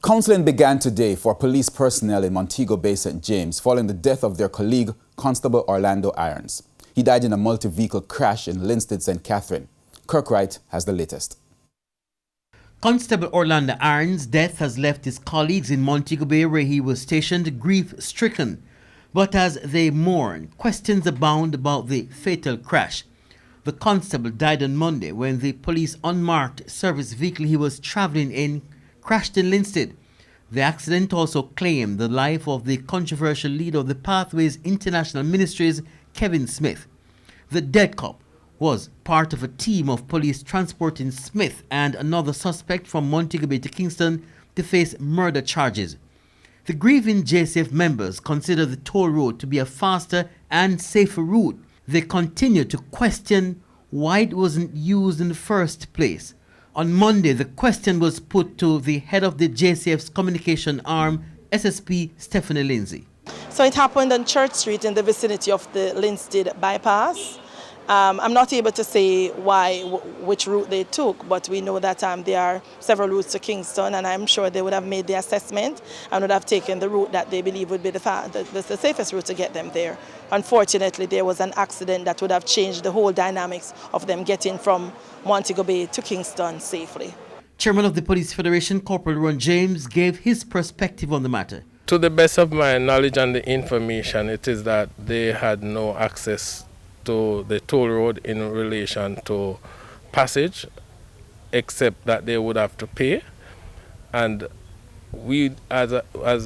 Counseling began today for police personnel in Montego Bay, St. James, following the death of their colleague, Constable Orlando Irons. He died in a multi-vehicle crash in Linstead, St. Catherine. Kirk Wright has the latest. Constable Orlando Irons' death has left his colleagues in Montego Bay, where he was stationed, grief-stricken. But as they mourn, questions abound about the fatal crash. The constable died on Monday when the police unmarked service vehicle he was traveling in crashed in Linstead. The accident also claimed the life of the controversial leader of the Pathways International Ministries, Kevin Smith. The dead cop was part of a team of police transporting Smith and another suspect from Montego Bay to Kingston to face murder charges. The grieving JCF members consider the toll road to be a faster and safer route. They continue to question why it wasn't used in the first place. On Monday, the question was put to the head of the JCF's communication arm, SSP Stephanie Lindsay. So it happened on Church Street in the vicinity of the Linstead bypass. I'm not able to say which route they took, but we know that there are several routes to Kingston, and I'm sure they would have made the assessment and would have taken the route that they believe would be the safest route to get them there. Unfortunately, there was an accident that would have changed the whole dynamics of them getting from Montego Bay to Kingston safely. Chairman of the Police Federation, Corporal Ron James, gave his perspective on the matter. To the best of my knowledge and the information, it is that they had no access to the toll road in relation to passage, except that they would have to pay. And we, as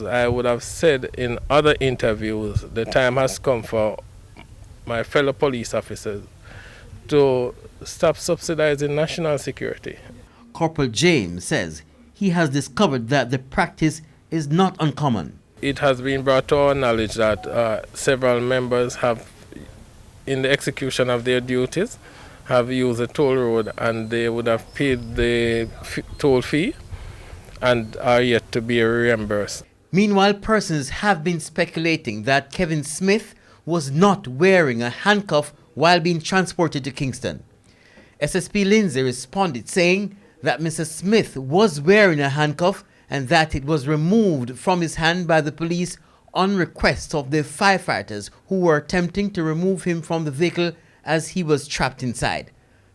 I would have said in other interviews, the time has come for my fellow police officers to stop subsidizing national security. Corporal James says he has discovered that the practice is not uncommon. It has been brought to our knowledge that several members have, in the execution of their duties, have used a toll road, and they would have paid the toll fee and are yet to be reimbursed. Meanwhile, persons have been speculating that Kevin Smith was not wearing a handcuff while being transported to Kingston. SSP Lindsay responded saying that Mr. Smith was wearing a handcuff and that it was removed from his hand by the police on request of the firefighters who were attempting to remove him from the vehicle as he was trapped inside.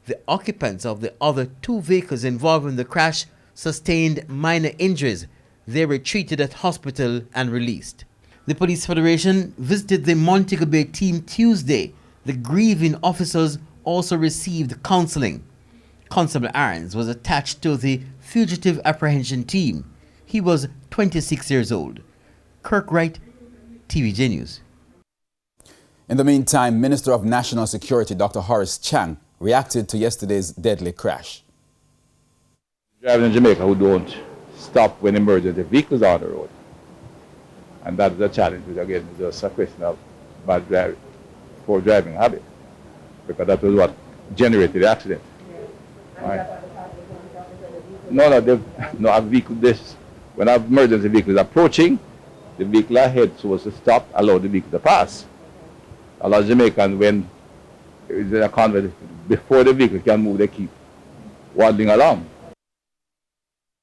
The occupants of the other two vehicles involved in the crash sustained minor injuries. They were treated at hospital and released. The Police Federation visited the Montego Bay team Tuesday. The grieving officers also received counseling. Constable Irons was attached to the fugitive apprehension team. He was 26 years old. Kirk Wright, TVJ News. In the meantime, Minister of National Security Dr. Horace Chang reacted to yesterday's deadly crash. Driving in Jamaica who don't stop when emergency vehicles are on the road. And that is a challenge, which again is just a question of bad driving, poor driving habit, because that was what generated the accident. Right. No, a vehicle this. When an emergency vehicle is approaching, the vehicle ahead is supposed to stop, allow the vehicle to pass. A lot of Jamaicans, when there is a convert, before the vehicle can move, they keep waddling along.